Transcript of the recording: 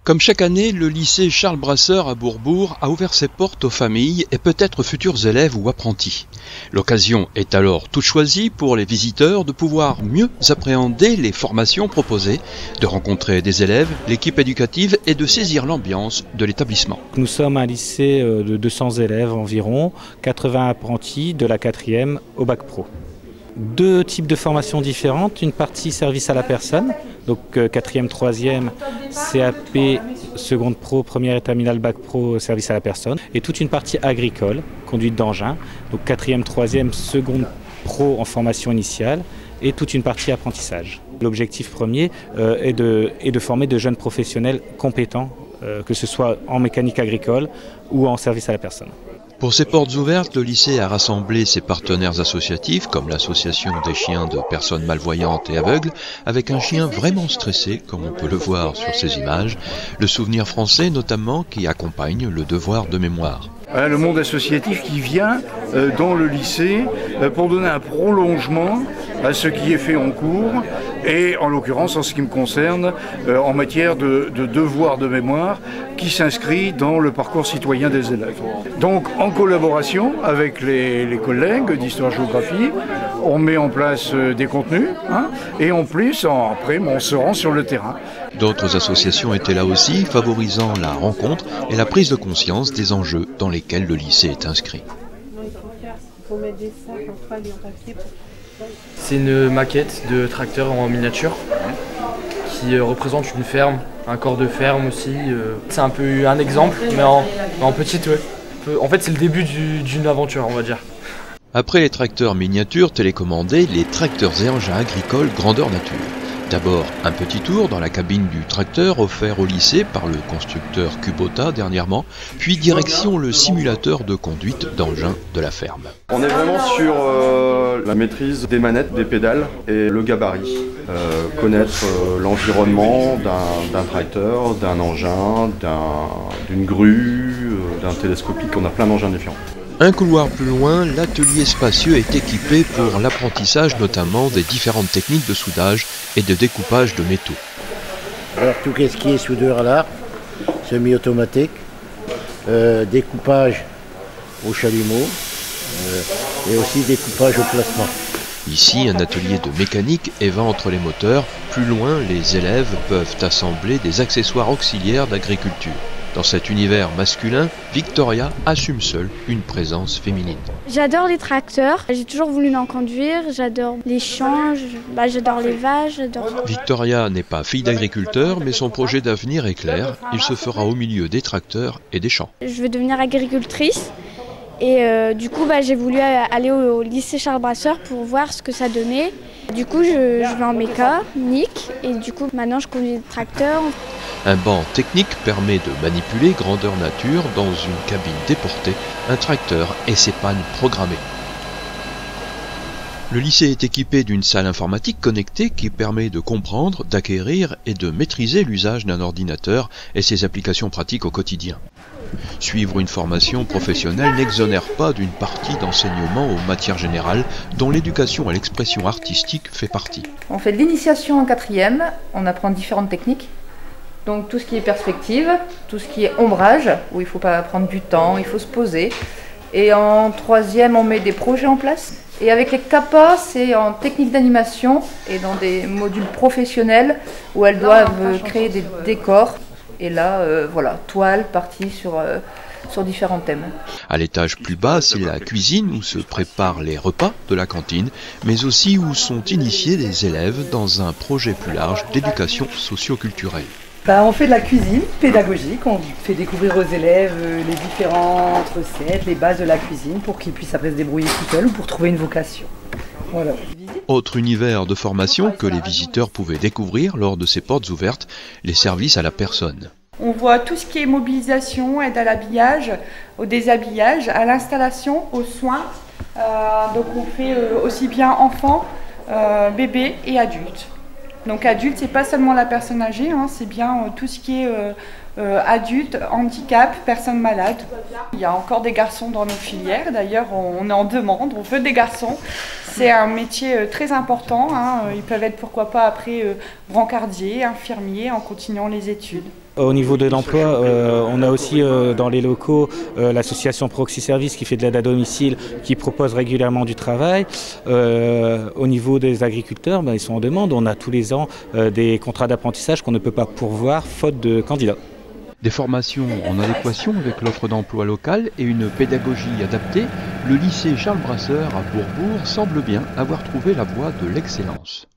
Comme chaque année, le lycée Charles Brasseur à Bourbourg a ouvert ses portes aux familles et peut-être futurs élèves ou apprentis. L'occasion est alors toute choisie pour les visiteurs de pouvoir mieux appréhender les formations proposées, de rencontrer des élèves, l'équipe éducative et de saisir l'ambiance de l'établissement. Nous sommes un lycée de 200 élèves environ, 80 apprentis de la 4e au bac pro. Deux types de formations différentes, une partie service à la personne, donc 4e, 3e, CAP, seconde pro, première et terminale bac pro, service à la personne, et toute une partie agricole, conduite d'engin, donc 4e, 3e, seconde pro en formation initiale, et toute une partie apprentissage. L'objectif premier est de former de jeunes professionnels compétents, que ce soit en mécanique agricole ou en service à la personne. Pour ces portes ouvertes, le lycée a rassemblé ses partenaires associatifs, comme l'association des chiens de personnes malvoyantes et aveugles, avec un chien vraiment stressé, comme on peut le voir sur ces images, le Souvenir français notamment qui accompagne le devoir de mémoire. Le monde associatif qui vient dans le lycée pour donner un prolongement à ce qui est fait en cours et en l'occurrence en ce qui me concerne en matière de devoir de mémoire qui s'inscrit dans le parcours citoyen des élèves. Donc en collaboration avec les collègues d'histoire-géographie, on met en place des contenus et en plus après on se rend sur le terrain. D'autres associations étaient là aussi, favorisant la rencontre et la prise de conscience des enjeux dans lesquels le lycée est inscrit. C'est une maquette de tracteur en miniature qui représente une ferme, un corps de ferme aussi. C'est un peu un exemple, mais en petite, ouais. En fait, c'est le début d'une aventure, on va dire. Après les tracteurs miniatures télécommandés, les tracteurs et engins agricoles grandeur nature. D'abord, un petit tour dans la cabine du tracteur offert au lycée par le constructeur Kubota dernièrement, puis direction le simulateur de conduite d'engins de la ferme. On est vraiment sur la maîtrise des manettes, des pédales et le gabarit. Connaître l'environnement d'un tracteur, d'un engin, d'une grue, d'un télescopique, on a plein d'engins différents. Un couloir plus loin, l'atelier spacieux est équipé pour l'apprentissage notamment des différentes techniques de soudage et de découpage de métaux. Alors tout ce qui est soudure à l'arc, semi-automatique, découpage au chalumeau et aussi découpage au plasma. Ici, un atelier de mécanique éventre les moteurs. Plus loin, les élèves peuvent assembler des accessoires auxiliaires d'agriculture. Dans cet univers masculin, Victoria assume seule une présence féminine. J'adore les tracteurs, j'ai toujours voulu en conduire, j'adore les champs, j'adore les vaches, Victoria n'est pas fille d'agriculteur, mais son projet d'avenir est clair. Il se fera au milieu des tracteurs et des champs. Je veux devenir agricultrice et du coup j'ai voulu aller au lycée Charles Brasseur pour voir ce que ça donnait. Du coup je vais en mécanique et du coup maintenant je conduis des tracteurs. Un banc technique permet de manipuler grandeur nature dans une cabine déportée, un tracteur et ses pannes programmées. Le lycée est équipé d'une salle informatique connectée qui permet de comprendre, d'acquérir et de maîtriser l'usage d'un ordinateur et ses applications pratiques au quotidien. Suivre une formation professionnelle n'exonère pas d'une partie d'enseignement aux matières générales dont l'éducation à l'expression artistique fait partie. On fait de l'initiation en 4e, on apprend différentes techniques. Donc tout ce qui est perspective, tout ce qui est ombrage, où il ne faut pas prendre du temps, il faut se poser. Et en 3e, on met des projets en place. Et avec les CAPA, c'est en technique d'animation et dans des modules professionnels où elles doivent créer des décors. Et là, voilà, toile partie sur différents thèmes. À l'étage plus bas, c'est la cuisine où se préparent les repas de la cantine, mais aussi où sont initiés des élèves dans un projet plus large d'éducation socio-culturelle. On fait de la cuisine pédagogique, on fait découvrir aux élèves les différentes recettes, les bases de la cuisine pour qu'ils puissent après se débrouiller tout seuls ou pour trouver une vocation. Voilà. Autre univers de formation que les visiteurs pouvaient découvrir lors de ces portes ouvertes, les services à la personne. On voit tout ce qui est mobilisation, aide à l'habillage, au déshabillage, à l'installation, aux soins. Donc on fait aussi bien enfants, bébés et adultes. Donc adulte, c'est pas seulement la personne âgée, c'est bien tout ce qui est adultes, handicap, personnes malades. Il y a encore des garçons dans nos filières, d'ailleurs on est en demande, on veut des garçons. C'est un métier très important, hein. Ils peuvent être pourquoi pas après brancardiers, infirmiers en continuant les études. Au niveau de l'emploi, on a aussi dans les locaux l'association Proxy Service qui fait de l'aide à domicile, qui propose régulièrement du travail. Au niveau des agriculteurs, ils sont en demande. On a tous les ans des contrats d'apprentissage qu'on ne peut pas pourvoir faute de candidats. Des formations en adéquation avec l'offre d'emploi locale et une pédagogie adaptée, le lycée Charles Brasseur à Bourbourg semble bien avoir trouvé la voie de l'excellence.